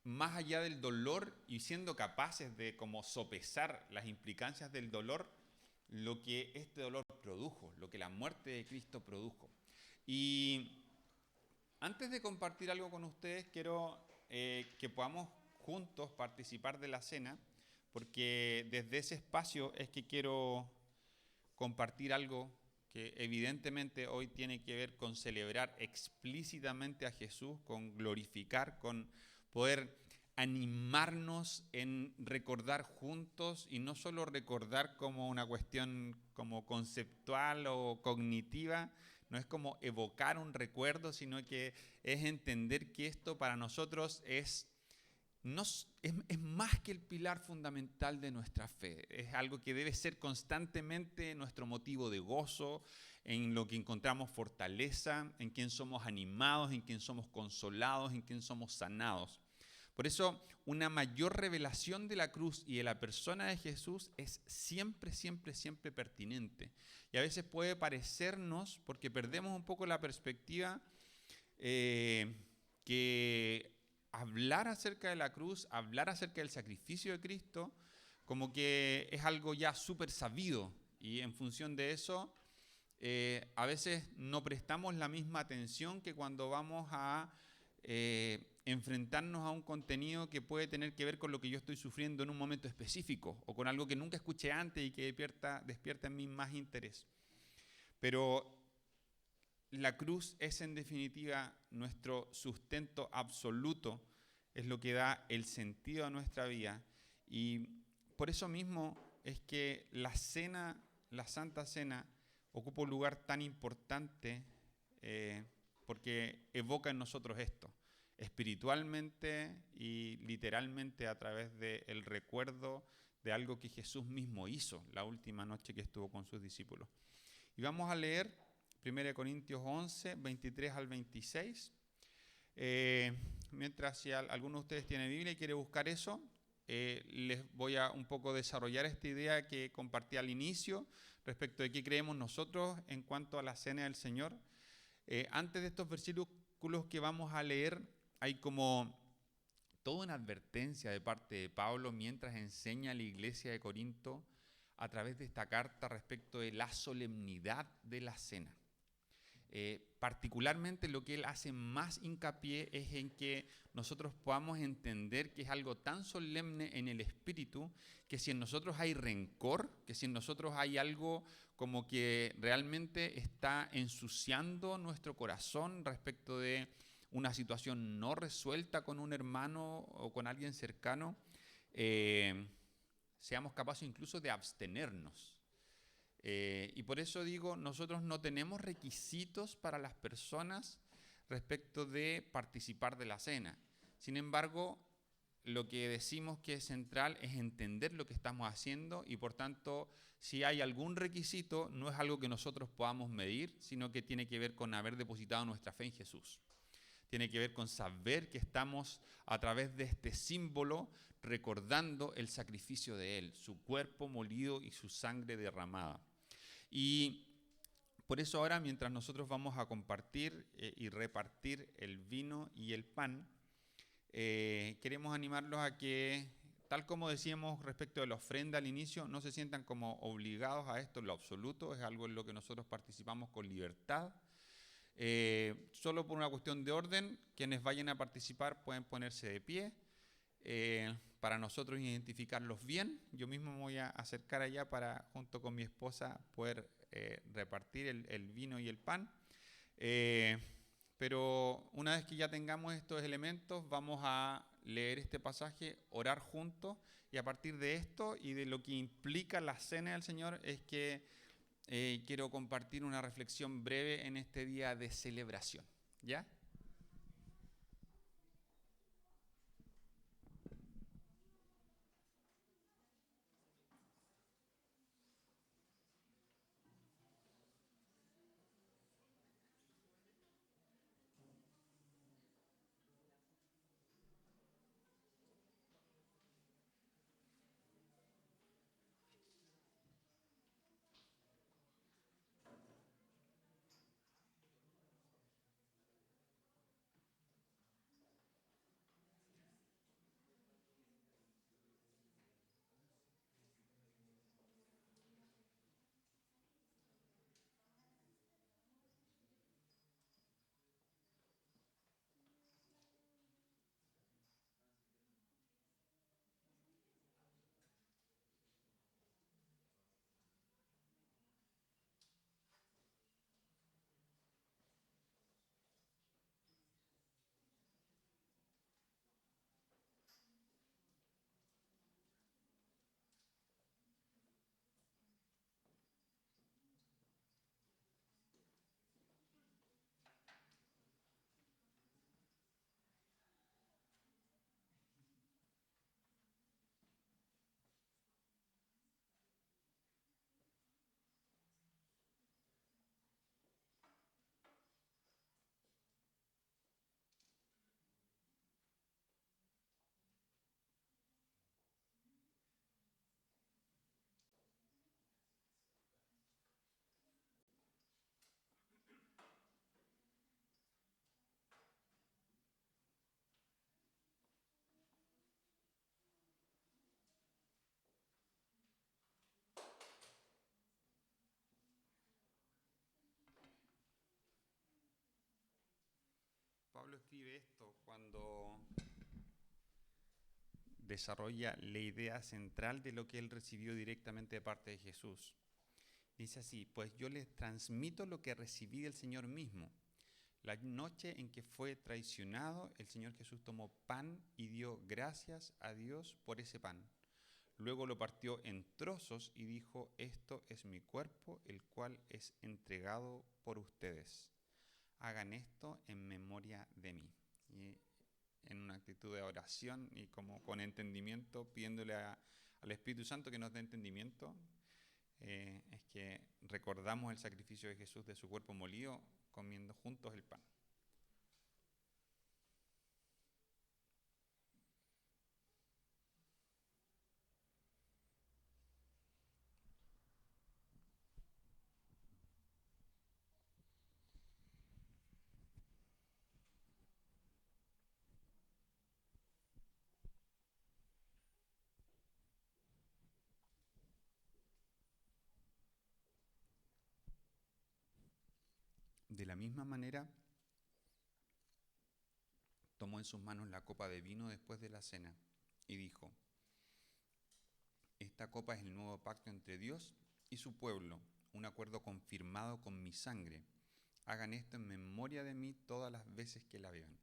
más allá del dolor y siendo capaces de como sopesar las implicancias del dolor, lo que este dolor produjo, lo que la muerte de Cristo produjo. Y antes de compartir algo con ustedes, quiero que podamos juntos participar de la cena, porque desde ese espacio es que quiero compartir algo que evidentemente hoy tiene que ver con celebrar explícitamente a Jesús, con glorificar, con poder animarnos en recordar juntos y no solo recordar como una cuestión como conceptual o cognitiva, no es como evocar un recuerdo, sino que es entender que esto para nosotros es es más que el pilar fundamental de nuestra fe. Es algo que debe ser constantemente nuestro motivo de gozo, en lo que encontramos fortaleza, en quien somos animados, en quien somos consolados, en quien somos sanados. Por eso, una mayor revelación de la cruz y de la persona de Jesús es siempre, siempre, siempre pertinente. Y a veces puede parecernos, porque perdemos un poco la perspectiva, que hablar acerca de la cruz, hablar acerca del sacrificio de Cristo, como que es algo ya súper sabido. Y en función de eso, a veces no prestamos la misma atención que cuando vamos a enfrentarnos a un contenido que puede tener que ver con lo que yo estoy sufriendo en un momento específico o con algo que nunca escuché antes y que despierta en mí más interés. Pero la cruz es en definitiva nuestro sustento absoluto, es lo que da el sentido a nuestra vida. Y por eso mismo es que la cena, la Santa Cena, ocupa un lugar tan importante porque evoca en nosotros esto, espiritualmente y literalmente a través del recuerdo de algo que Jesús mismo hizo la última noche que estuvo con sus discípulos. Y vamos a leer 1 Corintios 11, 23 al 26. Mientras si alguno de ustedes tiene Biblia y quiere buscar eso, les voy a un poco desarrollar esta idea que compartí al inicio respecto de qué creemos nosotros en cuanto a la cena del Señor. Antes de estos versículos que vamos a leer, hay como toda una advertencia de parte de Pablo mientras enseña a la iglesia de Corinto a través de esta carta respecto de la solemnidad de la cena. Particularmente lo que él hace más hincapié es en que nosotros podamos entender que es algo tan solemne en el espíritu, que si en nosotros hay rencor, que si en nosotros hay algo como que realmente está ensuciando nuestro corazón respecto de una situación no resuelta con un hermano o con alguien cercano, seamos capaces incluso de abstenernos. Y por eso digo, nosotros no tenemos requisitos para las personas respecto de participar de la cena. Sin embargo, lo que decimos que es central es entender lo que estamos haciendo y por tanto, si hay algún requisito, no es algo que nosotros podamos medir, sino que tiene que ver con haber depositado nuestra fe en Jesús. Tiene que ver con saber que estamos a través de este símbolo recordando el sacrificio de Él, su cuerpo molido y su sangre derramada. Y por eso ahora, mientras nosotros vamos a compartir y repartir el vino y el pan, queremos animarlos a que, tal como decíamos respecto de la ofrenda al inicio, no se sientan como obligados a esto en lo absoluto, es algo en lo que nosotros participamos con libertad. Solo por una cuestión de orden, quienes vayan a participar pueden ponerse de pie. Para nosotros identificarlos bien. Yo mismo me voy a acercar allá para, junto con mi esposa, poder repartir el vino y el pan. Pero una vez que ya tengamos estos elementos, vamos a leer este pasaje, orar juntos, y a partir de esto y de lo que implica la cena del Señor es que quiero compartir una reflexión breve en este día de celebración. ¿Ya? de esto cuando desarrolla la idea central de lo que él recibió directamente de parte de Jesús. Dice así: pues yo les transmito lo que recibí del Señor mismo. La noche en que fue traicionado, el Señor Jesús tomó pan y dio gracias a Dios por ese pan. Luego lo partió en trozos y dijo: esto es mi cuerpo, el cual es entregado por ustedes. Hagan esto en memoria de mí. Y en una actitud de oración y como con entendimiento, pidiéndole al Espíritu Santo que nos dé entendimiento, es que recordamos el sacrificio de Jesús de su cuerpo molido, comiendo juntos el pan. De la misma manera, tomó en sus manos la copa de vino después de la cena y dijo: esta copa es el nuevo pacto entre Dios y su pueblo, un acuerdo confirmado con mi sangre. Hagan esto en memoria de mí todas las veces que la beban.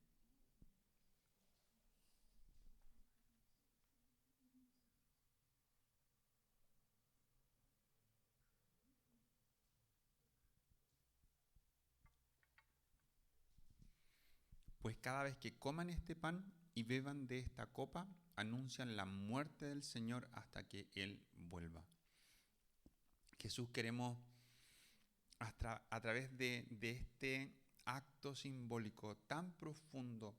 Pues cada vez que coman este pan y beban de esta copa, anuncian la muerte del Señor hasta que Él vuelva. Jesús, queremos a través de este acto simbólico tan profundo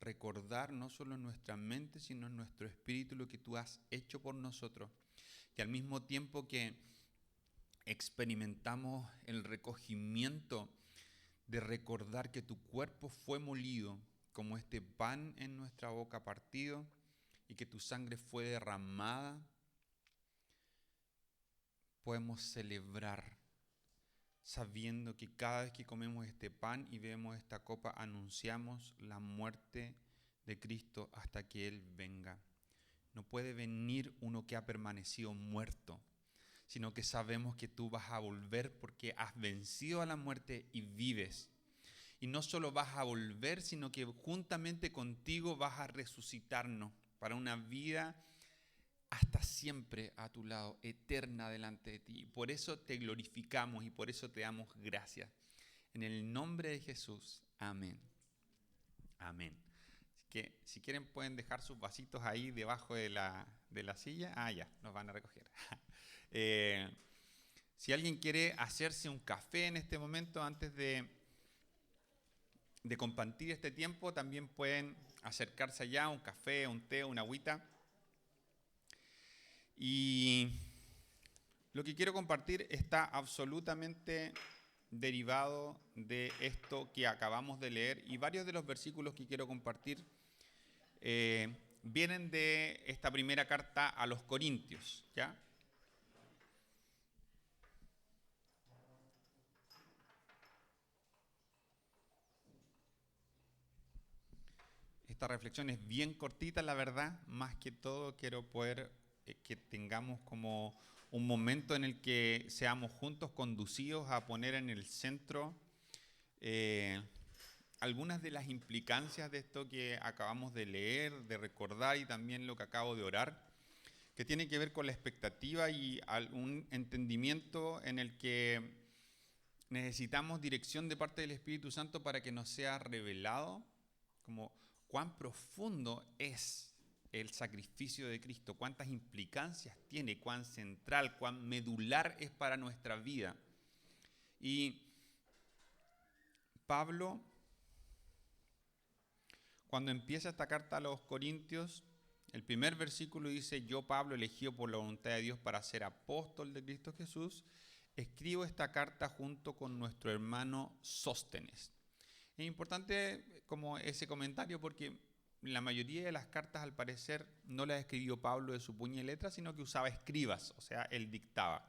recordar no solo en nuestra mente, sino en nuestro espíritu lo que tú has hecho por nosotros. Y al mismo tiempo que experimentamos el recogimiento de recordar que tu cuerpo fue molido como este pan en nuestra boca partido y que tu sangre fue derramada, podemos celebrar sabiendo que cada vez que comemos este pan y bebemos esta copa, anunciamos la muerte de Cristo hasta que Él venga. No puede venir uno que ha permanecido muerto, sino que sabemos que tú vas a volver porque has vencido a la muerte y vives. Y no solo vas a volver, sino que juntamente contigo vas a resucitarnos para una vida hasta siempre a tu lado, eterna delante de ti. Y por eso te glorificamos y por eso te damos gracias. En el nombre de Jesús, amén. Amén. Así que si quieren pueden dejar sus vasitos ahí debajo de la silla. Ah, ya, nos van a recoger. Si alguien quiere hacerse un café en este momento antes de compartir este tiempo, también pueden acercarse allá, un café, un té, una agüita. Y lo que quiero compartir está absolutamente derivado de esto que acabamos de leer, y varios de los versículos que quiero compartir vienen de esta primera carta a los Corintios, ¿ya? Esta reflexión es bien cortita, la verdad. Más que todo quiero poder que tengamos como un momento en el que seamos juntos conducidos a poner en el centro algunas de las implicancias de esto que acabamos de leer, de recordar, y también lo que acabo de orar, que tiene que ver con la expectativa y un entendimiento en el que necesitamos dirección de parte del Espíritu Santo para que nos sea revelado como cuán profundo es el sacrificio de Cristo, cuántas implicancias tiene, cuán central, cuán medular es para nuestra vida. Y Pablo, cuando empieza esta carta a los Corintios, el primer versículo dice: yo, Pablo, elegido por la voluntad de Dios para ser apóstol de Cristo Jesús, escribo esta carta junto con nuestro hermano Sóstenes. Es importante como ese comentario porque la mayoría de las cartas, al parecer, no las escribió Pablo de su puño y letra, sino que usaba escribas, o sea, él dictaba.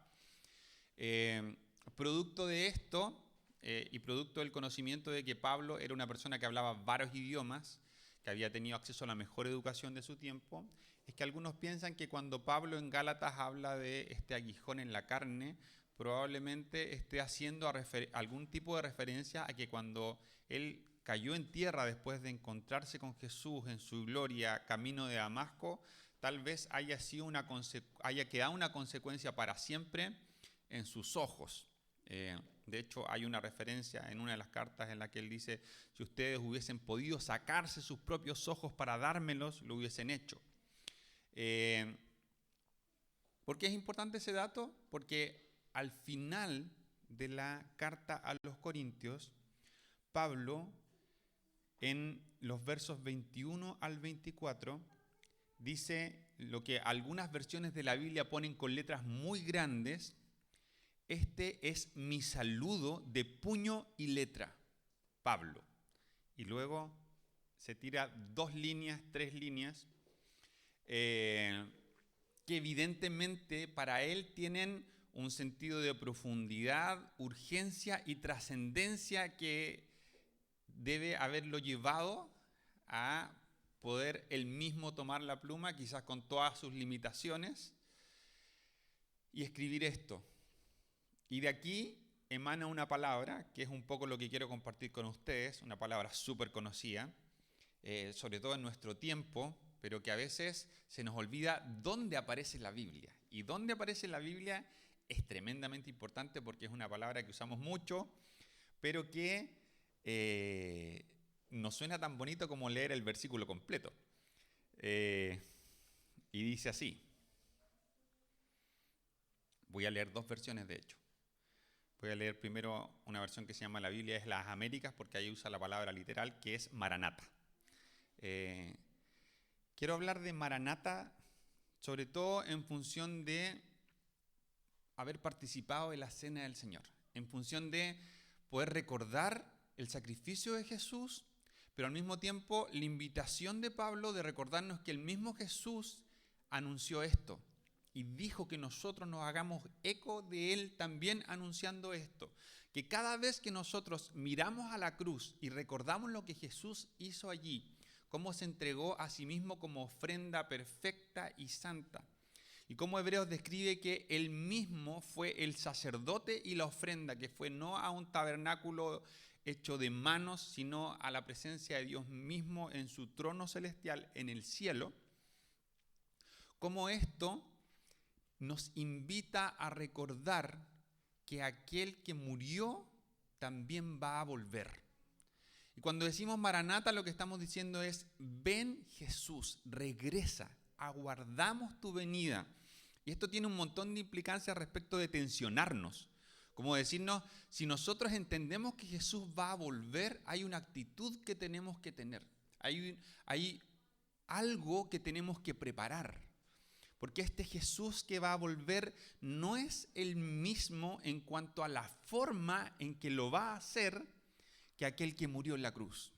Producto de esto, y producto del conocimiento de que Pablo era una persona que hablaba varios idiomas, que había tenido acceso a la mejor educación de su tiempo, es que algunos piensan que cuando Pablo en Gálatas habla de este aguijón en la carne, probablemente esté haciendo algún tipo de referencia a que cuando él cayó en tierra después de encontrarse con Jesús en su gloria camino de Damasco, tal vez haya quedado una consecuencia para siempre en sus ojos. De hecho, hay una referencia en una de las cartas en la que él dice, si ustedes hubiesen podido sacarse sus propios ojos para dármelos, lo hubiesen hecho. ¿Por qué es importante ese dato? Porque al final de la carta a los Corintios, Pablo, en los versos 21 al 24, dice lo que algunas versiones de la Biblia ponen con letras muy grandes: este es mi saludo de puño y letra, Pablo. Y luego se tira 2 líneas, 3 líneas, que evidentemente para él tienen un sentido de profundidad, urgencia y trascendencia que debe haberlo llevado a poder él mismo tomar la pluma, quizás con todas sus limitaciones, y escribir esto. Y de aquí emana una palabra, que es un poco lo que quiero compartir con ustedes, una palabra súper conocida, sobre todo en nuestro tiempo, pero que a veces se nos olvida dónde aparece la Biblia. Y dónde aparece la Biblia es tremendamente importante porque es una palabra que usamos mucho, pero que no suena tan bonito como leer el versículo completo. Y dice así. Voy a leer 2 versiones, de hecho. Voy a leer primero una versión que se llama La Biblia es las Américas, porque ahí usa la palabra literal, que es Maranata. Quiero hablar de Maranata, sobre todo en función de haber participado en la Cena del Señor, en función de poder recordar el sacrificio de Jesús, pero al mismo tiempo la invitación de Pablo de recordarnos que el mismo Jesús anunció esto y dijo que nosotros nos hagamos eco de él también anunciando esto, que cada vez que nosotros miramos a la cruz y recordamos lo que Jesús hizo allí, cómo se entregó a sí mismo como ofrenda perfecta y santa, y cómo Hebreos describe que él mismo fue el sacerdote y la ofrenda, que fue no a un tabernáculo hecho de manos, sino a la presencia de Dios mismo en su trono celestial en el cielo, cómo esto nos invita a recordar que aquel que murió también va a volver. Y cuando decimos Maranata, lo que estamos diciendo es, ven Jesús, regresa, aguardamos tu venida. Y esto tiene un montón de implicancias respecto de tensionarnos. Como decirnos, si nosotros entendemos que Jesús va a volver, hay una actitud que tenemos que tener. Hay algo que tenemos que preparar. Porque este Jesús que va a volver no es el mismo en cuanto a la forma en que lo va a hacer que aquel que murió en la cruz.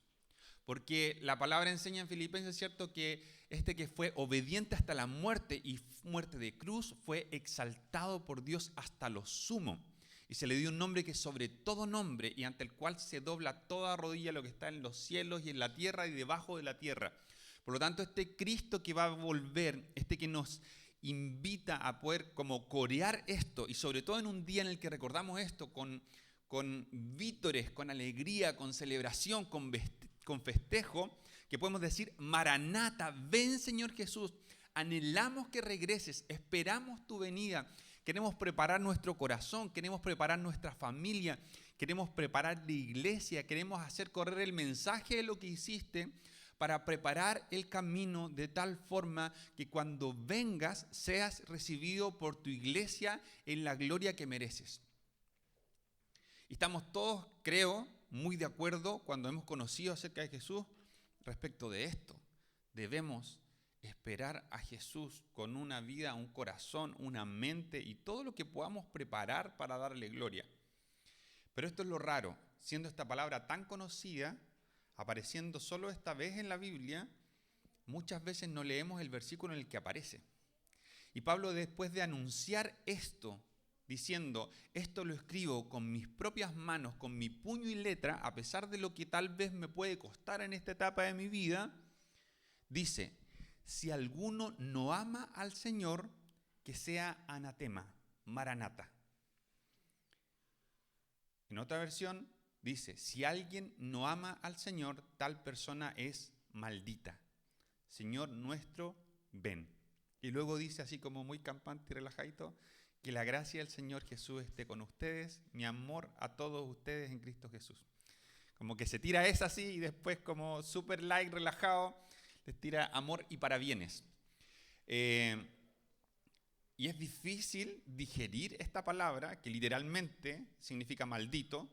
Porque la palabra enseña en Filipenses, ¿cierto?, que este que fue obediente hasta la muerte y muerte de cruz fue exaltado por Dios hasta lo sumo. Y se le dio un nombre que es sobre todo nombre y ante el cual se dobla toda rodilla lo que está en los cielos y en la tierra y debajo de la tierra. Por lo tanto, este Cristo que va a volver, este que nos invita a poder como corear esto, y sobre todo en un día en el que recordamos esto con vítores, con alegría, con celebración, con festejo, que podemos decir, Maranata, ven Señor Jesús, anhelamos que regreses, esperamos tu venida, queremos preparar nuestro corazón, queremos preparar nuestra familia, queremos preparar la iglesia, queremos hacer correr el mensaje de lo que hiciste para preparar el camino de tal forma que cuando vengas seas recibido por tu iglesia en la gloria que mereces. Y estamos todos, creo, muy de acuerdo cuando hemos conocido acerca de Jesús respecto de esto. Debemos esperar a Jesús con una vida, un corazón, una mente y todo lo que podamos preparar para darle gloria. Pero esto es lo raro, siendo esta palabra tan conocida, apareciendo solo esta vez en la Biblia, muchas veces no leemos el versículo en el que aparece. Y Pablo, después de anunciar esto, diciendo, esto lo escribo con mis propias manos, con mi puño y letra, a pesar de lo que tal vez me puede costar en esta etapa de mi vida, dice, si alguno no ama al Señor, que sea anatema, maranata. En otra versión dice, si alguien no ama al Señor, tal persona es maldita. Señor nuestro, ven. Y luego dice así como muy campante y relajadito, que la gracia del Señor Jesús esté con ustedes, mi amor a todos ustedes en Cristo Jesús. Como que se tira esa así y después como súper light, relajado, les tira amor y parabienes. Y es difícil digerir esta palabra, que literalmente significa maldito,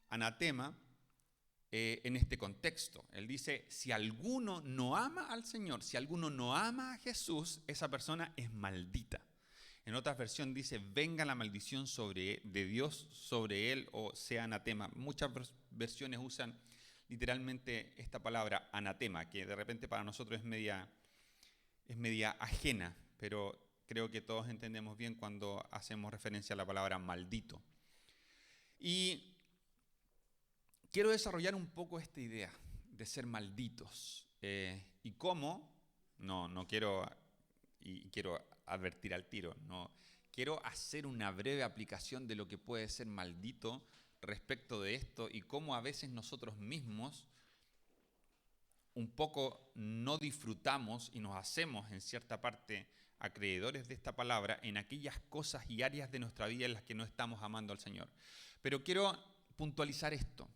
anatema, en este contexto. Él dice, si alguno no ama al Señor, si alguno no ama a Jesús, esa persona es maldita. En otras versiones dice, venga la maldición de Dios sobre él, o sea anatema. Muchas versiones usan literalmente esta palabra anatema, que de repente para nosotros es media ajena, pero creo que todos entendemos bien cuando hacemos referencia a la palabra maldito. Y quiero desarrollar un poco esta idea de ser malditos. Y cómo, no quiero, y quiero advertir al tiro, no quiero hacer una breve aplicación de lo que puede ser maldito respecto de esto y cómo a veces nosotros mismos un poco no disfrutamos y nos hacemos en cierta parte acreedores de esta palabra en aquellas cosas y áreas de nuestra vida en las que no estamos amando al Señor. Pero quiero puntualizar esto.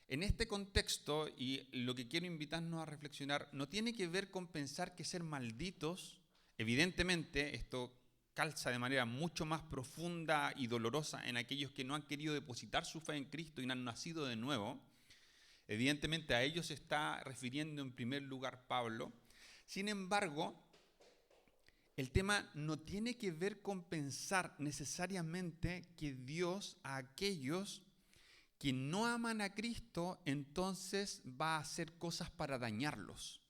En este contexto, y lo que quiero invitarnos a reflexionar, no tiene que ver con pensar que ser malditos, evidentemente esto calza de manera mucho más profunda y dolorosa en aquellos que no han querido depositar su fe en Cristo y no han nacido de nuevo. Evidentemente a ellos se está refiriendo en primer lugar Pablo. Sin embargo, el tema no tiene que ver con pensar necesariamente que Dios a aquellos que no aman a Cristo, entonces va a hacer cosas para dañarlos.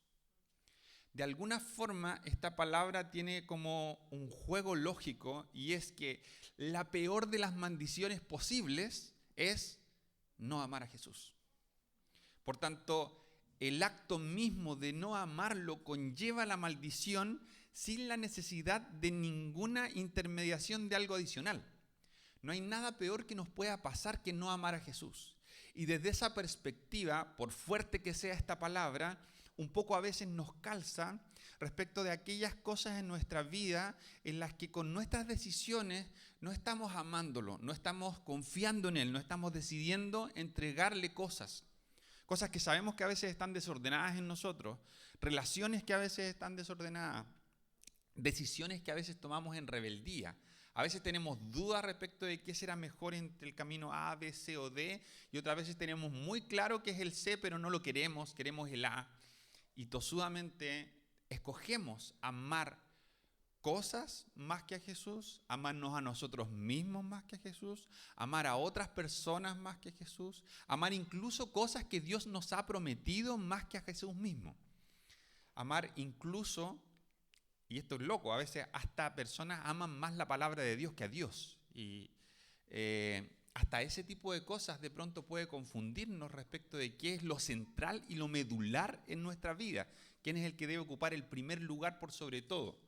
De alguna forma, esta palabra tiene como un juego lógico, y es que la peor de las maldiciones posibles es no amar a Jesús. Por tanto, el acto mismo de no amarlo conlleva la maldición sin la necesidad de ninguna intermediación de algo adicional. No hay nada peor que nos pueda pasar que no amar a Jesús. Y desde esa perspectiva, por fuerte que sea esta palabra, un poco a veces nos calza respecto de aquellas cosas en nuestra vida en las que con nuestras decisiones no estamos amándolo, no estamos confiando en Él, no estamos decidiendo entregarle cosas. Cosas que sabemos que a veces están desordenadas en nosotros, relaciones que a veces están desordenadas, decisiones que a veces tomamos en rebeldía. A veces tenemos dudas respecto de qué será mejor entre el camino A, B, C o D, y otras veces tenemos muy claro que es el C, pero no lo queremos, queremos el A. Y tosudamente escogemos amar cosas más que a Jesús, amarnos a nosotros mismos más que a Jesús, amar a otras personas más que a Jesús, amar incluso cosas que Dios nos ha prometido más que a Jesús mismo. Amar incluso, y esto es loco, a veces hasta personas aman más la palabra de Dios que a Dios. Y hasta ese tipo de cosas de pronto puede confundirnos respecto de qué es lo central y lo medular en nuestra vida, quién es el que debe ocupar el primer lugar por sobre todo.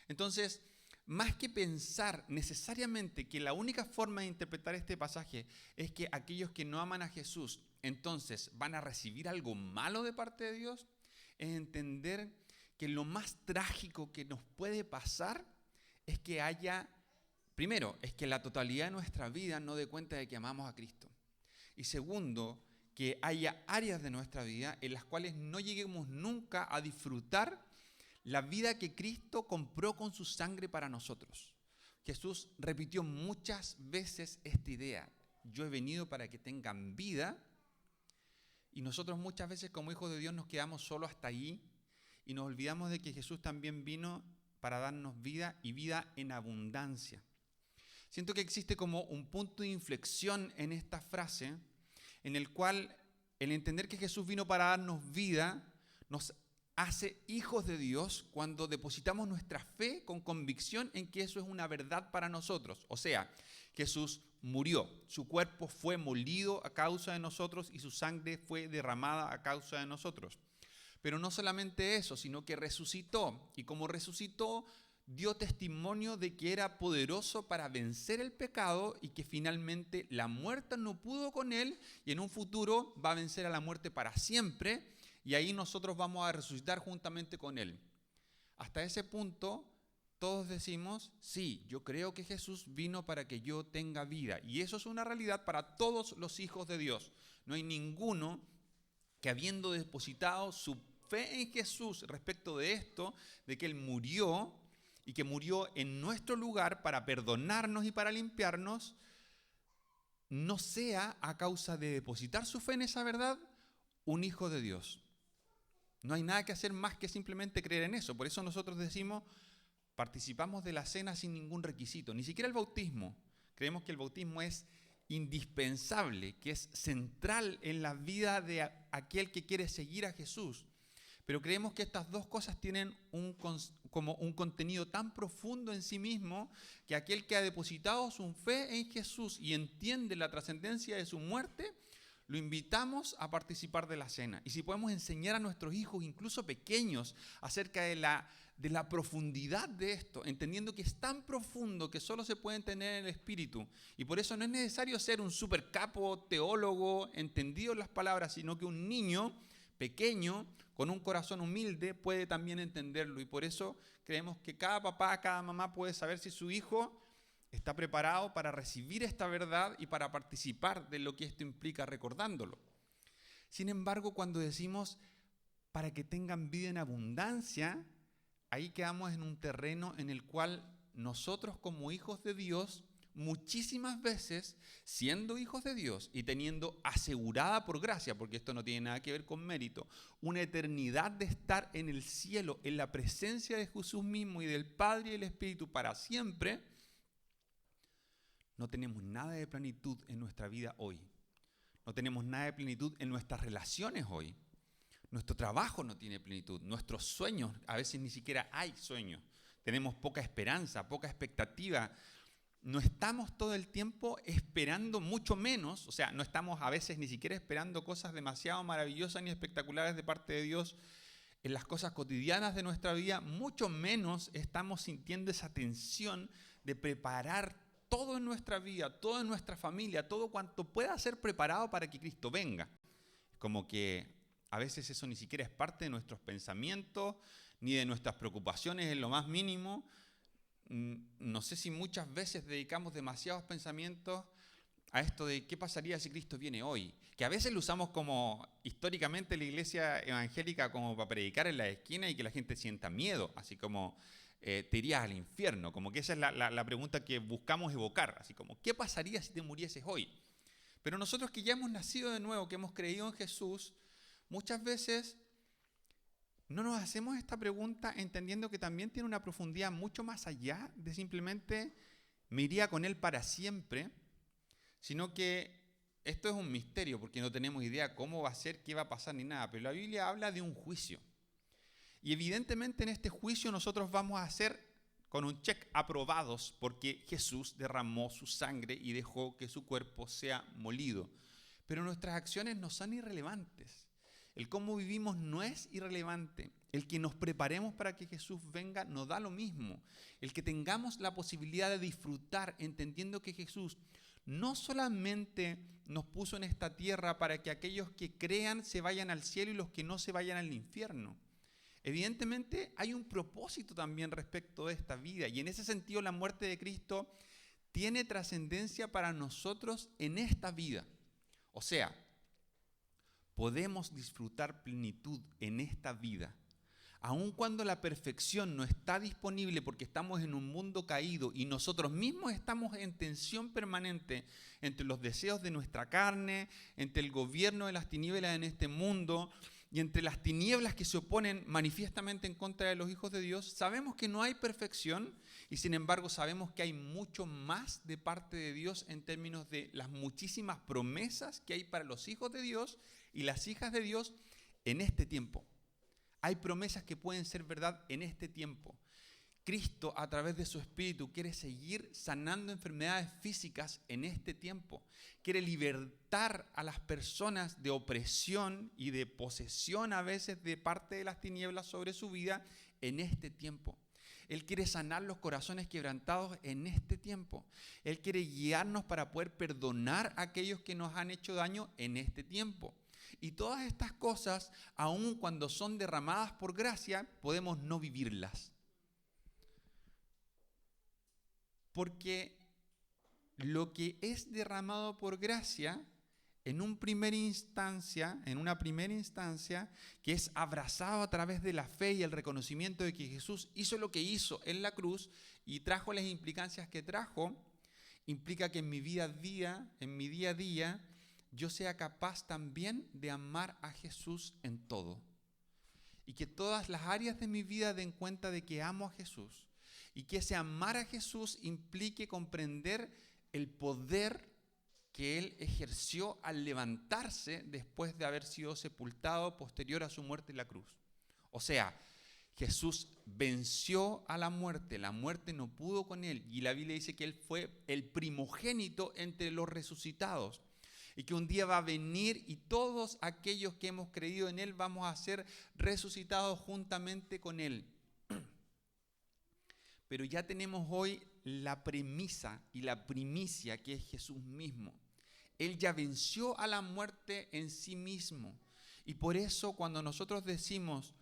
Entonces, más que pensar necesariamente que la única forma de interpretar este pasaje es que aquellos que no aman a Jesús entonces van a recibir algo malo de parte de Dios, es entender que lo más trágico que nos puede pasar es que haya, primero, es que la totalidad de nuestra vida no dé cuenta de que amamos a Cristo. Y segundo, que haya áreas de nuestra vida en las cuales no lleguemos nunca a disfrutar la vida que Cristo compró con su sangre para nosotros. Jesús repitió muchas veces esta idea: yo he venido para que tengan vida, y nosotros muchas veces como hijos de Dios nos quedamos solo hasta ahí y nos olvidamos de que Jesús también vino para darnos vida y vida en abundancia. Siento que existe como un punto de inflexión en esta frase en el cual el entender que Jesús vino para darnos vida nos hace hijos de Dios cuando depositamos nuestra fe con convicción en que eso es una verdad para nosotros. O sea, Jesús murió, su cuerpo fue molido a causa de nosotros y su sangre fue derramada a causa de nosotros. Pero no solamente eso, sino que resucitó. Y como resucitó, dio testimonio de que era poderoso para vencer el pecado y que finalmente la muerte no pudo con él y en un futuro va a vencer a la muerte para siempre. Y ahí nosotros vamos a resucitar juntamente con él. Hasta ese punto, todos decimos, sí, yo creo que Jesús vino para que yo tenga vida. Y eso es una realidad para todos los hijos de Dios. No hay ninguno que habiendo depositado su fe en Jesús respecto de esto, de que Él murió y que murió en nuestro lugar para perdonarnos y para limpiarnos, no sea a causa de depositar su fe en esa verdad un hijo de Dios. No hay nada que hacer más que simplemente creer en eso. Por eso nosotros decimos, participamos de la cena sin ningún requisito, ni siquiera el bautismo. Creemos que el bautismo es indispensable, que es central en la vida de aquel que quiere seguir a Jesús. Pero creemos que estas dos cosas tienen como un contenido tan profundo en sí mismo que aquel que ha depositado su fe en Jesús y entiende la trascendencia de su muerte, lo invitamos a participar de la cena. Y si podemos enseñar a nuestros hijos, incluso pequeños, acerca de la profundidad de esto, entendiendo que es tan profundo que solo se puede entender en el Espíritu. Y por eso no es necesario ser un supercapo, teólogo, entendido en las palabras, sino que un niño pequeño, con un corazón humilde, puede también entenderlo. Y por eso creemos que cada papá, cada mamá puede saber si su hijo está preparado para recibir esta verdad y para participar de lo que esto implica recordándolo. Sin embargo, cuando decimos para que tengan vida en abundancia, ahí quedamos en un terreno en el cual nosotros como hijos de Dios, muchísimas veces, siendo hijos de Dios y teniendo asegurada por gracia, porque esto no tiene nada que ver con mérito, una eternidad de estar en el cielo, en la presencia de Jesús mismo y del Padre y del Espíritu para siempre, no tenemos nada de plenitud en nuestra vida hoy. No tenemos nada de plenitud en nuestras relaciones hoy. Nuestro trabajo no tiene plenitud. Nuestros sueños, a veces ni siquiera hay sueños. Tenemos poca esperanza, poca expectativa. No estamos todo el tiempo esperando mucho menos. O sea, no estamos a veces ni siquiera esperando cosas demasiado maravillosas ni espectaculares de parte de Dios en las cosas cotidianas de nuestra vida. Mucho menos estamos sintiendo esa tensión de preparar todo en nuestra vida, todo en nuestra familia, todo cuanto pueda ser preparado para que Cristo venga. Como que a veces eso ni siquiera es parte de nuestros pensamientos, ni de nuestras preocupaciones en lo más mínimo. No sé si muchas veces dedicamos demasiados pensamientos a esto de qué pasaría si Cristo viene hoy. Que a veces lo usamos como, históricamente, la iglesia evangélica como para predicar en la esquina y que la gente sienta miedo, así como te irías al infierno, como que esa es la pregunta que buscamos evocar, así como, ¿qué pasaría si te murieses hoy? Pero nosotros que ya hemos nacido de nuevo, que hemos creído en Jesús, muchas veces no nos hacemos esta pregunta entendiendo que también tiene una profundidad mucho más allá de simplemente me iría con Él para siempre, sino que esto es un misterio porque no tenemos idea cómo va a ser, qué va a pasar ni nada, pero la Biblia habla de un juicio. Y evidentemente en este juicio nosotros vamos a ser con un check aprobados porque Jesús derramó su sangre y dejó que su cuerpo sea molido. Pero nuestras acciones no son irrelevantes. El cómo vivimos no es irrelevante. El que nos preparemos para que Jesús venga nos da lo mismo. El que tengamos la posibilidad de disfrutar entendiendo que Jesús no solamente nos puso en esta tierra para que aquellos que crean se vayan al cielo y los que no se vayan al infierno. Evidentemente hay un propósito también respecto de esta vida y en ese sentido la muerte de Cristo tiene trascendencia para nosotros en esta vida. O sea, podemos disfrutar plenitud en esta vida, aun cuando la perfección no está disponible porque estamos en un mundo caído y nosotros mismos estamos en tensión permanente entre los deseos de nuestra carne, entre el gobierno de las tinieblas en este mundo y entre las tinieblas que se oponen manifiestamente en contra de los hijos de Dios. Sabemos que no hay perfección y sin embargo sabemos que hay mucho más de parte de Dios en términos de las muchísimas promesas que hay para los hijos de Dios y las hijas de Dios en este tiempo. Hay promesas que pueden ser verdad en este tiempo. Cristo, a través de su Espíritu, quiere seguir sanando enfermedades físicas en este tiempo. Quiere libertar a las personas de opresión y de posesión a veces de parte de las tinieblas sobre su vida en este tiempo. Él quiere sanar los corazones quebrantados en este tiempo. Él quiere guiarnos para poder perdonar a aquellos que nos han hecho daño en este tiempo. Y todas estas cosas, aun cuando son derramadas por gracia, podemos no vivirlas. Porque lo que es derramado por gracia, en una primera instancia, que es abrazado a través de la fe y el reconocimiento de que Jesús hizo lo que hizo en la cruz y trajo las implicancias que trajo, implica que en mi día a día, yo sea capaz también de amar a Jesús en todo. Y que todas las áreas de mi vida den cuenta de que amo a Jesús. Y que ese amar a Jesús implique comprender el poder que Él ejerció al levantarse después de haber sido sepultado posterior a su muerte en la cruz. O sea, Jesús venció a la muerte no pudo con Él. Y la Biblia dice que Él fue el primogénito entre los resucitados. Y que un día va a venir y todos aquellos que hemos creído en Él vamos a ser resucitados juntamente con Él. Pero ya tenemos hoy la premisa y la primicia que es Jesús mismo. Él ya venció a la muerte en sí mismo. Y por eso cuando nosotros decimos,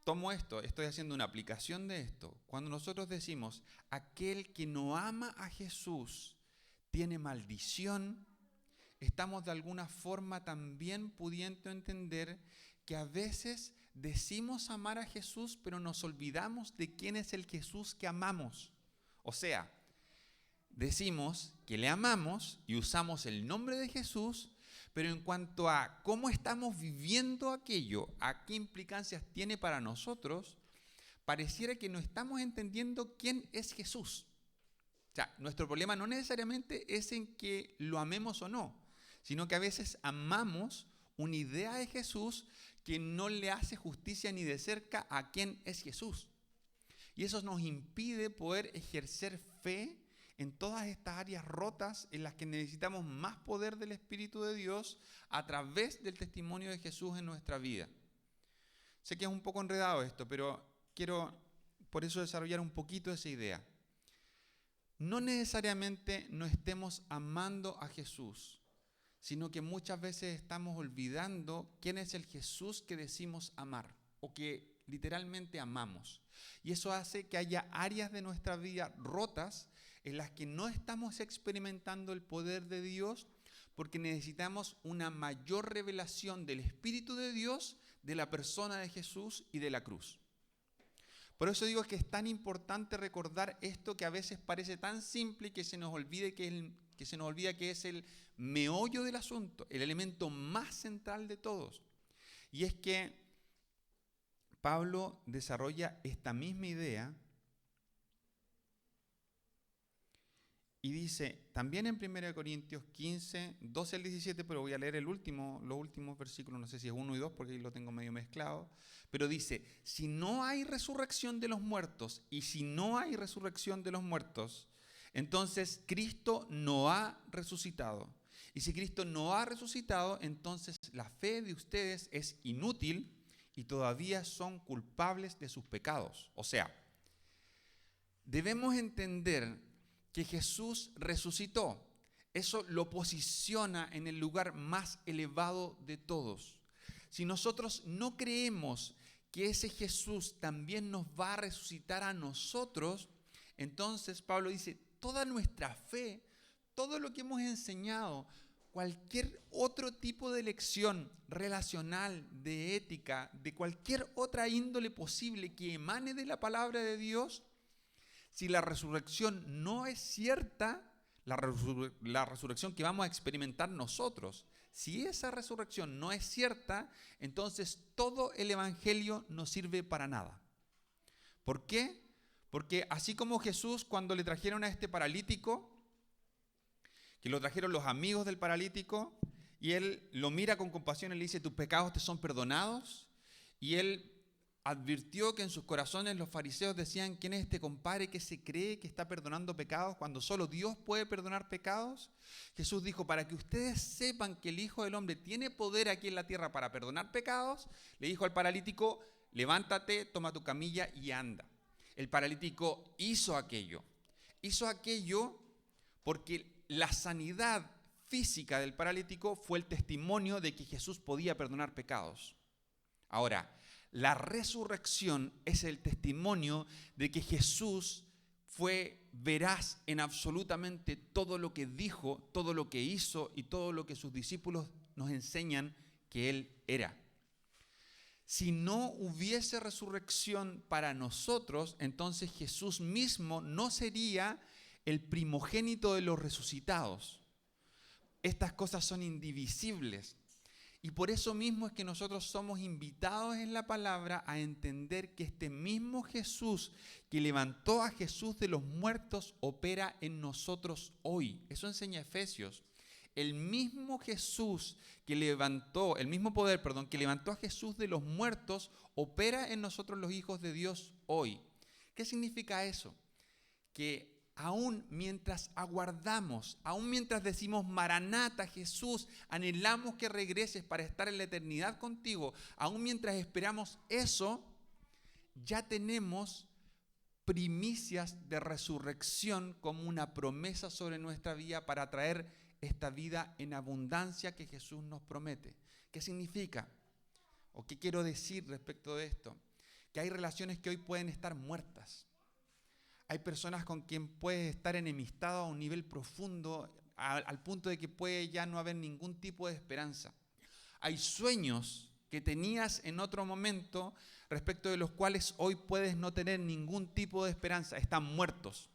tomo esto, estoy haciendo una aplicación de esto. Cuando nosotros decimos, aquel que no ama a Jesús tiene maldición, estamos de alguna forma también pudiendo entender que a veces decimos amar a Jesús, pero nos olvidamos de quién es el Jesús que amamos. O sea, decimos que le amamos y usamos el nombre de Jesús, pero en cuanto a cómo estamos viviendo aquello, a qué implicancias tiene para nosotros, pareciera que no estamos entendiendo quién es Jesús. O sea, nuestro problema no necesariamente es en que lo amemos o no, sino que a veces amamos una idea de Jesús que no le hace justicia ni de cerca a quién es Jesús. Y eso nos impide poder ejercer fe en todas estas áreas rotas en las que necesitamos más poder del Espíritu de Dios a través del testimonio de Jesús en nuestra vida. Sé que es un poco enredado esto, pero quiero por eso desarrollar un poquito esa idea. No necesariamente no estemos amando a Jesús, sino que muchas veces estamos olvidando quién es el Jesús que decimos amar o que literalmente amamos. Y eso hace que haya áreas de nuestra vida rotas en las que no estamos experimentando el poder de Dios porque necesitamos una mayor revelación del Espíritu de Dios, de la persona de Jesús y de la cruz. Por eso digo que es tan importante recordar esto que a veces parece tan simple y que se nos olvida que es el meollo del asunto, el elemento más central de todos. Y es que Pablo desarrolla esta misma idea y dice, también en 1 Corintios 15, 12 al 17, pero voy a leer los últimos versículos, no sé si es 1 y 2 porque ahí lo tengo medio mezclado, pero dice, si no hay resurrección de los muertos, y si no hay resurrección de los muertos, entonces Cristo no ha resucitado. Y si Cristo no ha resucitado, entonces la fe de ustedes es inútil y todavía son culpables de sus pecados. O sea, debemos entender que Jesús resucitó. Eso lo posiciona en el lugar más elevado de todos. Si nosotros no creemos que ese Jesús también nos va a resucitar a nosotros, entonces Pablo dice, toda nuestra fe, todo lo que hemos enseñado, cualquier otro tipo de lección relacional, de ética, de cualquier otra índole posible que emane de la palabra de Dios, si la resurrección no es cierta, la resurrección que vamos a experimentar nosotros, si esa resurrección no es cierta, entonces todo el evangelio no sirve para nada. ¿Por qué? Porque así como Jesús cuando le trajeron a este paralítico, que lo trajeron los amigos del paralítico, y él lo mira con compasión y le dice, tus pecados te son perdonados, Y él advirtió que en sus corazones los fariseos decían: ¿quién es este compadre que se cree que está perdonando pecados cuando solo Dios puede perdonar pecados? Jesús dijo: para que ustedes sepan que el Hijo del Hombre tiene poder aquí en la tierra para perdonar pecados, le dijo al paralítico: levántate, toma tu camilla y anda. El paralítico hizo aquello porque la sanidad física del paralítico fue el testimonio de que Jesús podía perdonar pecados. Ahora, la resurrección es el testimonio de que Jesús fue veraz en absolutamente todo lo que dijo, todo lo que hizo y todo lo que sus discípulos nos enseñan que Él era. Si no hubiese resurrección para nosotros, entonces Jesús mismo no sería el primogénito de los resucitados. Estas cosas son indivisibles. Y por eso mismo es que nosotros somos invitados en la palabra a entender que este mismo Jesús que levantó a Jesús de los muertos opera en nosotros hoy. Eso enseña Efesios. El mismo Jesús que levantó, el mismo poder, que levantó a Jesús de los muertos opera en nosotros los hijos de Dios hoy. ¿Qué significa eso? Que aún mientras aguardamos, aún mientras decimos: Maranata, Jesús, anhelamos que regreses para estar en la eternidad contigo, aún mientras esperamos eso, ya tenemos primicias de resurrección como una promesa sobre nuestra vida para traer esta vida en abundancia que Jesús nos promete. ¿Qué significa? ¿O qué quiero decir respecto de esto? Que hay relaciones que hoy pueden estar muertas. Hay personas con quien puedes estar enemistado a un nivel profundo, al punto de que puede ya no haber ningún tipo de esperanza. Hay sueños que tenías en otro momento respecto de los cuales hoy puedes no tener ningún tipo de esperanza. Están muertos.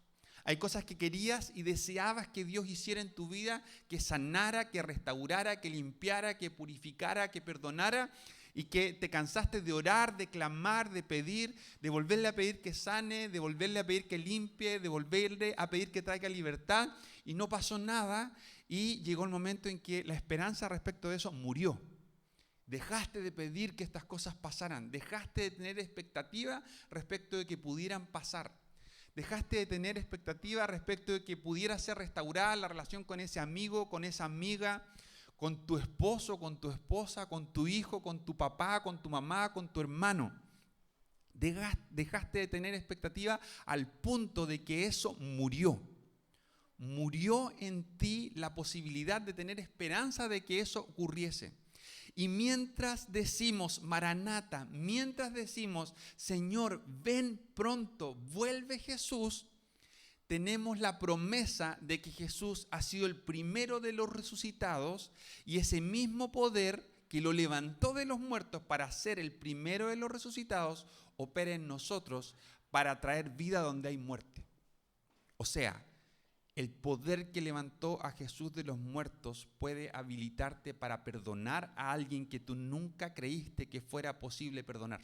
Hay cosas que querías y deseabas que Dios hiciera en tu vida, que sanara, que restaurara, que limpiara, que purificara, que perdonara, y que te cansaste de orar, de clamar, de pedir, de volverle a pedir que sane, de volverle a pedir que limpie, de volverle a pedir que traiga libertad, y no pasó nada, y llegó el momento en que la esperanza respecto de eso murió. Dejaste de pedir que estas cosas pasaran, dejaste de tener expectativa respecto de que pudieran pasar. Dejaste de tener expectativa respecto de que pudiera ser restaurada la relación con ese amigo, con esa amiga, con tu esposo, con tu esposa, con tu hijo, con tu papá, con tu mamá, con tu hermano. Dejaste de tener expectativa al punto de que eso murió. Murió en ti la posibilidad de tener esperanza de que eso ocurriese. Y mientras decimos: Maranata, mientras decimos: Señor, ven pronto, vuelve Jesús, tenemos la promesa de que Jesús ha sido el primero de los resucitados, y ese mismo poder que lo levantó de los muertos para ser el primero de los resucitados opera en nosotros para traer vida donde hay muerte. O sea, el poder que levantó a Jesús de los muertos puede habilitarte para perdonar a alguien que tú nunca creíste que fuera posible perdonar.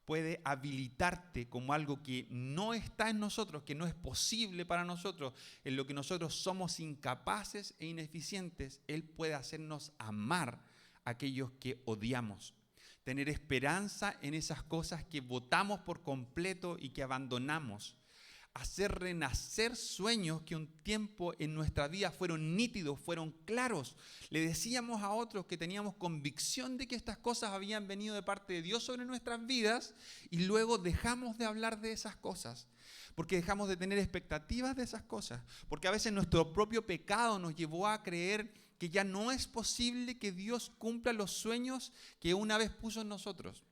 Puede habilitarte como algo que no está en nosotros, que no es posible para nosotros, en lo que nosotros somos incapaces e ineficientes. Él puede hacernos amar a aquellos que odiamos, tener esperanza en esas cosas que votamos por completo y que abandonamos, hacer renacer sueños que un tiempo en nuestra vida fueron nítidos, fueron claros. Le decíamos a otros que teníamos convicción de que estas cosas habían venido de parte de Dios sobre nuestras vidas, y luego dejamos de hablar de esas cosas, porque dejamos de tener expectativas de esas cosas, porque a veces nuestro propio pecado nos llevó a creer que ya no es posible que Dios cumpla los sueños que una vez puso en nosotros.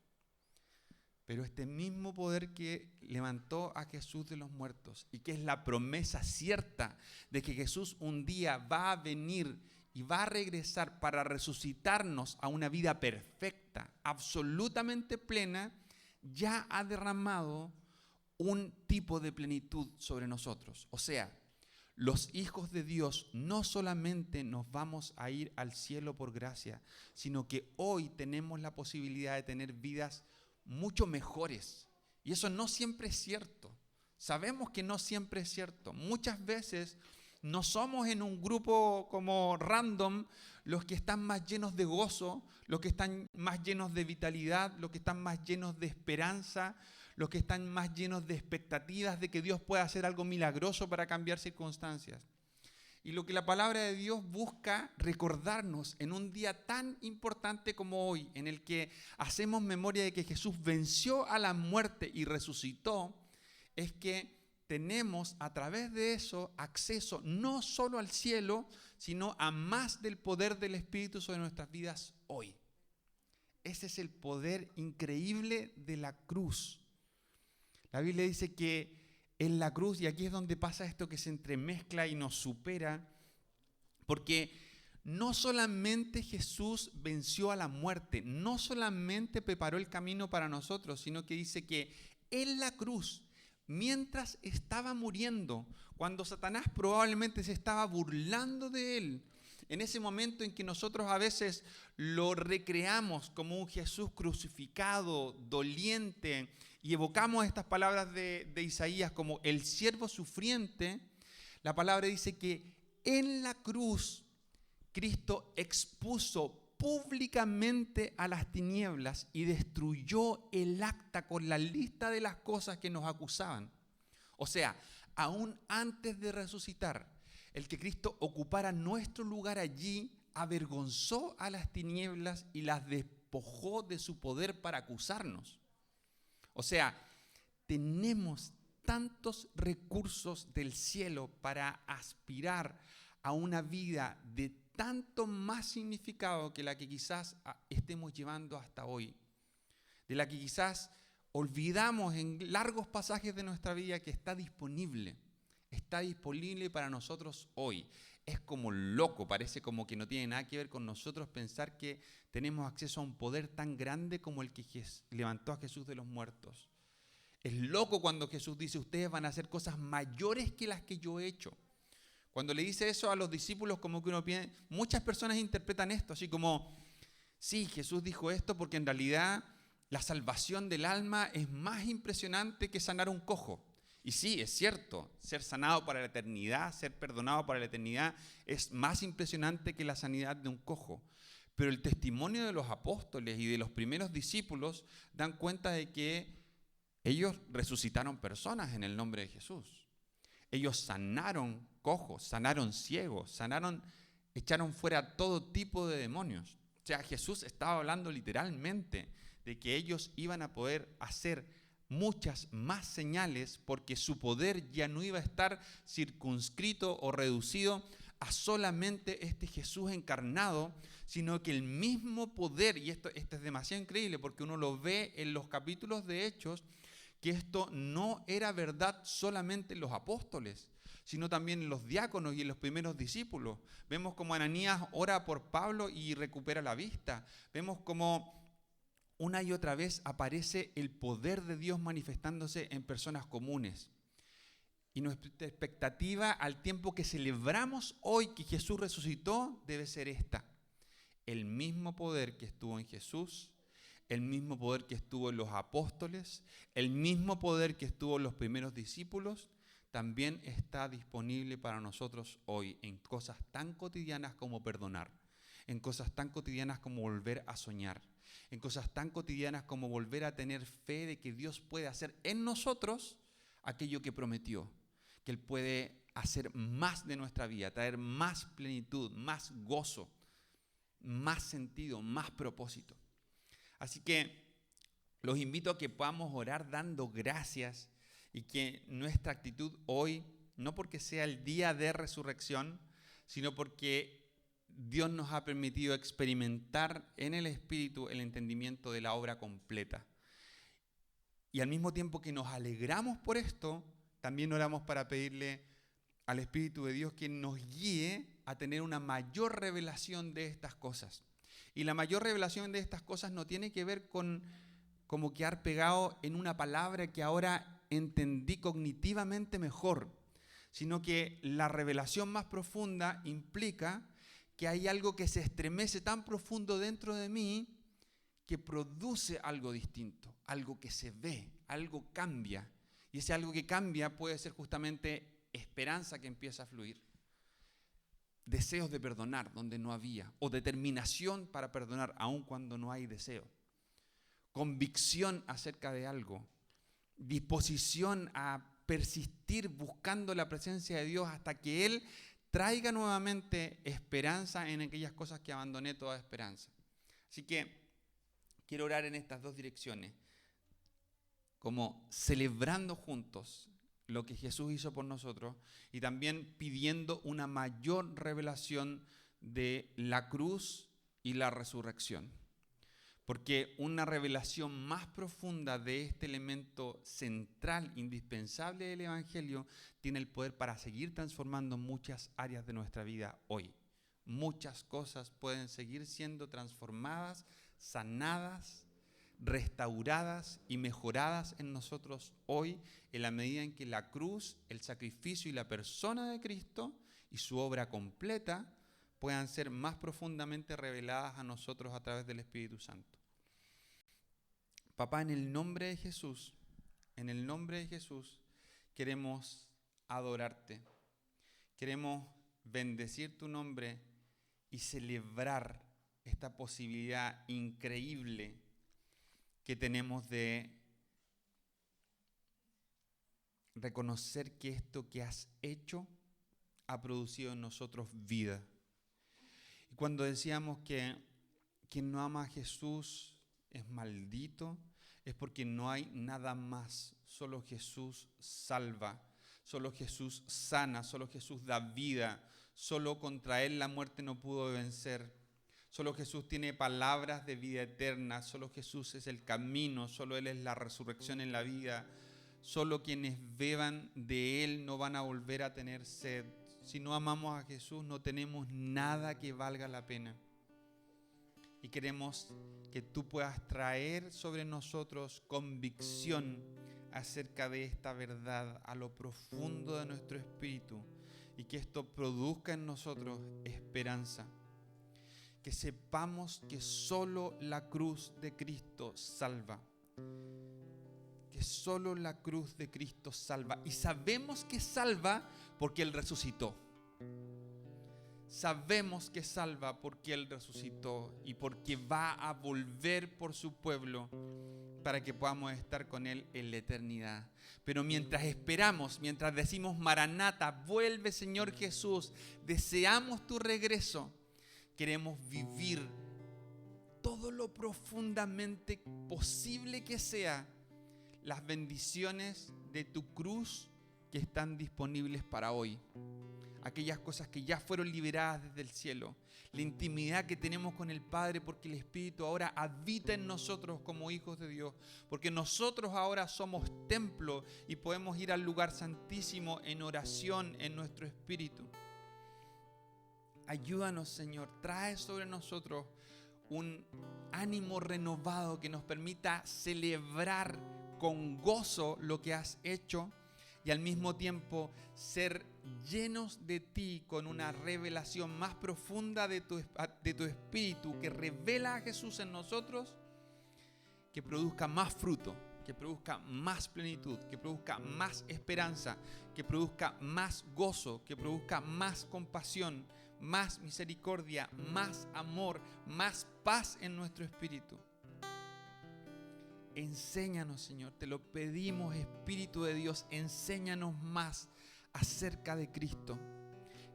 Pero este mismo poder que levantó a Jesús de los muertos, y que es la promesa cierta de que Jesús un día va a venir y va a regresar para resucitarnos a una vida perfecta, absolutamente plena, ya ha derramado un tipo de plenitud sobre nosotros. O sea, los hijos de Dios no solamente nos vamos a ir al cielo por gracia, sino que hoy tenemos la posibilidad de tener vidas mucho mejores. Y eso no siempre es cierto. Sabemos que no siempre es cierto. Muchas veces no somos en un grupo como random los que están más llenos de gozo, los que están más llenos de vitalidad, los que están más llenos de esperanza, los que están más llenos de expectativas de que Dios pueda hacer algo milagroso para cambiar circunstancias. Y lo que la palabra de Dios busca recordarnos en un día tan importante como hoy, en el que hacemos memoria de que Jesús venció a la muerte y resucitó, es que tenemos a través de eso acceso no solo al cielo, sino a más del poder del Espíritu sobre nuestras vidas hoy. Ese es el poder increíble de la cruz. La Biblia dice que en la cruz, y aquí es donde pasa esto que se entremezcla y nos supera, porque no solamente Jesús venció a la muerte, no solamente preparó el camino para nosotros, sino que dice que en la cruz, mientras estaba muriendo, cuando Satanás probablemente se estaba burlando de él, en ese momento en que nosotros a veces lo recreamos como un Jesús crucificado, doliente, y evocamos estas palabras de Isaías como el siervo sufriente, la palabra dice que en la cruz Cristo expuso públicamente a las tinieblas y destruyó el acta con la lista de las cosas que nos acusaban. O sea, aún antes de resucitar, el que Cristo ocupara nuestro lugar allí avergonzó a las tinieblas y las despojó de su poder para acusarnos. O sea, tenemos tantos recursos del cielo para aspirar a una vida de tanto más significado que la que quizás estemos llevando hasta hoy, de la que quizás olvidamos en largos pasajes de nuestra vida que está disponible para nosotros hoy. Es como loco, parece como que no tiene nada que ver con nosotros pensar que tenemos acceso a un poder tan grande como el que levantó a Jesús de los muertos. Es loco cuando Jesús dice, ustedes van a hacer cosas mayores que las que yo he hecho. Cuando le dice eso a los discípulos, como que uno piensa, muchas personas interpretan esto así como, sí, Jesús dijo esto porque en realidad la salvación del alma es más impresionante que sanar un cojo. Y sí, es cierto, ser sanado para la eternidad, ser perdonado para la eternidad es más impresionante que la sanidad de un cojo. Pero el testimonio de los apóstoles y de los primeros discípulos dan cuenta de que ellos resucitaron personas en el nombre de Jesús. Ellos sanaron cojos, sanaron ciegos, echaron fuera todo tipo de demonios. O sea, Jesús estaba hablando literalmente de que ellos iban a poder hacer muchas más señales porque su poder ya no iba a estar circunscrito o reducido a solamente este Jesús encarnado, sino que el mismo poder, y esto es demasiado increíble porque uno lo ve en los capítulos de Hechos, que esto no era verdad solamente en los apóstoles, sino también en los diáconos y en los primeros discípulos. Vemos como Ananías ora por Pablo y recupera la vista. Vemos como una y otra vez aparece el poder de Dios manifestándose en personas comunes. Y nuestra expectativa al tiempo que celebramos hoy que Jesús resucitó debe ser esta. El mismo poder que estuvo en Jesús, el mismo poder que estuvo en los apóstoles, el mismo poder que estuvo en los primeros discípulos, también está disponible para nosotros hoy en cosas tan cotidianas como perdonar, en cosas tan cotidianas como volver a soñar, en cosas tan cotidianas como volver a tener fe de que Dios puede hacer en nosotros aquello que prometió, que Él puede hacer más de nuestra vida, traer más plenitud, más gozo, más sentido, más propósito. Así que los invito a que podamos orar dando gracias y que nuestra actitud hoy, no porque sea el día de resurrección, sino porque Dios nos ha permitido experimentar en el Espíritu el entendimiento de la obra completa. Y al mismo tiempo que nos alegramos por esto, también oramos para pedirle al Espíritu de Dios que nos guíe a tener una mayor revelación de estas cosas. Y la mayor revelación de estas cosas no tiene que ver con como quedar pegado en una palabra que ahora entendí cognitivamente mejor, sino que la revelación más profunda implica que hay algo que se estremece tan profundo dentro de mí que produce algo distinto, algo que se ve, algo cambia. Y ese algo que cambia puede ser justamente esperanza que empieza a fluir. deseos de perdonar donde no había, o determinación para perdonar aun cuando no hay deseo, convicción acerca de algo, disposición a persistir buscando la presencia de Dios hasta que Él traiga nuevamente esperanza en aquellas cosas que abandoné toda esperanza. Así que quiero orar en estas dos direcciones, como celebrando juntos lo que Jesús hizo por nosotros y también pidiendo una mayor revelación de la cruz y la resurrección. Porque una revelación más profunda de este elemento central, indispensable del Evangelio, tiene el poder para seguir transformando muchas áreas de nuestra vida hoy. Muchas cosas pueden seguir siendo transformadas, sanadas, restauradas y mejoradas en nosotros hoy, en la medida en que la cruz, el sacrificio y la persona de Cristo y su obra completa puedan ser más profundamente reveladas a nosotros a través del Espíritu Santo. Papá, en el nombre de Jesús, queremos adorarte, queremos bendecir tu nombre y celebrar esta posibilidad increíble que tenemos de reconocer que esto que has hecho ha producido en nosotros vida. Y cuando decíamos que quien no ama a Jesús es maldito, es porque no hay nada más. Solo Jesús salva, solo Jesús sana, solo Jesús da vida, solo contra Él la muerte no pudo vencer. Solo Jesús tiene palabras de vida eterna, solo Jesús es el camino, solo Él es la resurrección en la vida. Solo quienes beban de Él no van a volver a tener sed. Si no amamos a Jesús, no tenemos nada que valga la pena. Y queremos que tú puedas traer sobre nosotros convicción acerca de esta verdad a lo profundo de nuestro espíritu y que esto produzca en nosotros esperanza. Que sepamos que solo la cruz de Cristo salva. Que solo la cruz de Cristo salva. Y sabemos que salva porque Él resucitó. Sabemos que salva porque Él resucitó y porque va a volver por su pueblo para que podamos estar con Él en la eternidad. Pero mientras esperamos, mientras decimos Maranata, vuelve Señor Jesús, deseamos tu regreso, queremos vivir todo lo profundamente posible que sea las bendiciones de tu cruz que están disponibles para hoy. Aquellas cosas que ya fueron liberadas desde el cielo, la intimidad que tenemos con el Padre porque el Espíritu ahora habita en nosotros como hijos de Dios, porque nosotros ahora somos templo y podemos ir al lugar santísimo en oración en nuestro espíritu. Ayúdanos, Señor, trae sobre nosotros un ánimo renovado que nos permita celebrar con gozo lo que has hecho y al mismo tiempo ser llenos de ti con una revelación más profunda de tu espíritu que revela a Jesús en nosotros, que produzca más fruto, que produzca más plenitud, que produzca más esperanza, que produzca más gozo, que produzca más compasión, más misericordia, más amor, más paz en nuestro espíritu. Enséñanos, Señor, te lo pedimos, Espíritu de Dios, enséñanos más acerca de Cristo.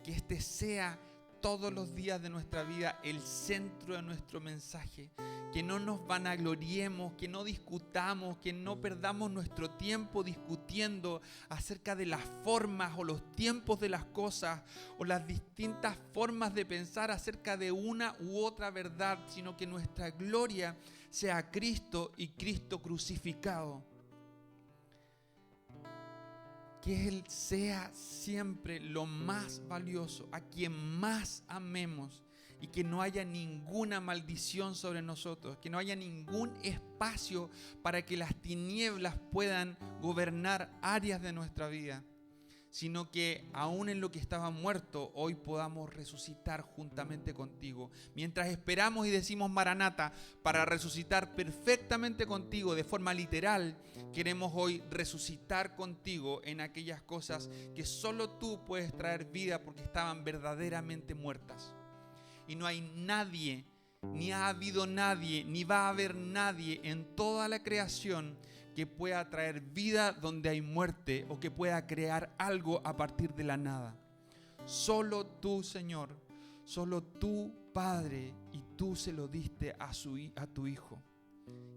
Que este sea todos los días de nuestra vida el centro de nuestro mensaje. Que no nos vanagloriemos, que no discutamos, que no perdamos nuestro tiempo discutiendo acerca de las formas o los tiempos de las cosas o las distintas formas de pensar acerca de una u otra verdad, sino que nuestra gloria sea Cristo y Cristo crucificado. Que Él sea siempre lo más valioso, a quien más amemos, y que no haya ninguna maldición sobre nosotros, que no haya ningún espacio para que las tinieblas puedan gobernar áreas de nuestra vida, sino que aún en lo que estaba muerto, hoy podamos resucitar juntamente contigo. Mientras esperamos y decimos Maranata para resucitar perfectamente contigo de forma literal, queremos hoy resucitar contigo en aquellas cosas que solo tú puedes traer vida porque estaban verdaderamente muertas. Y no hay nadie, ni ha habido nadie, ni va a haber nadie en toda la creación que pueda traer vida donde hay muerte o que pueda crear algo a partir de la nada. Solo tú, Señor, solo tú, Padre, y tú se lo diste a tu Hijo.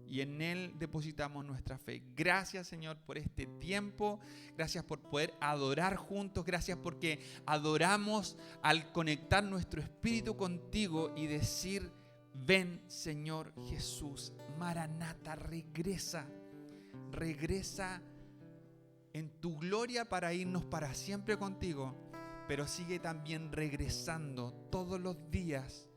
Y en Él depositamos nuestra fe. Gracias, Señor, por este tiempo. Gracias por poder adorar juntos. Gracias porque adoramos al conectar nuestro espíritu contigo y decir: ven, Señor Jesús, Maranata, regresa. Regresa en tu gloria para irnos para siempre contigo, pero sigue también regresando todos los días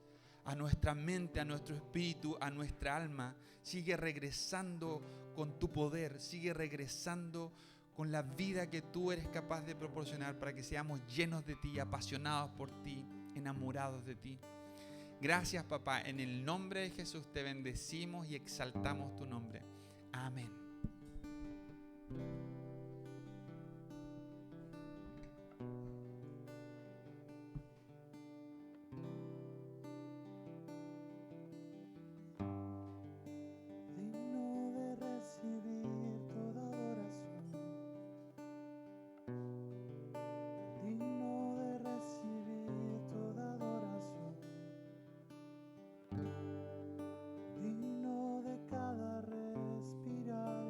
a nuestra mente, a nuestro espíritu, a nuestra alma. Sigue regresando con tu poder, sigue regresando con la vida que tú eres capaz de proporcionar para que seamos llenos de ti, apasionados por ti, enamorados de ti. Gracias, papá. En el nombre de Jesús te bendecimos y exaltamos tu nombre. Amén. Digno de cada respiración.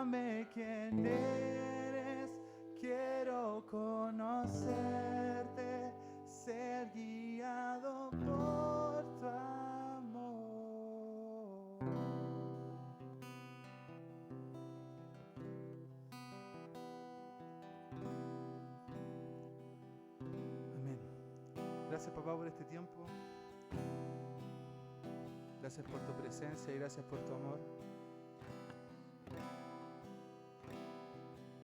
Muéstrame quién eres, quiero conocerte, ser guiado por tu amor. Amén. Gracias, papá, por este tiempo. Gracias por tu presencia y gracias por tu amor.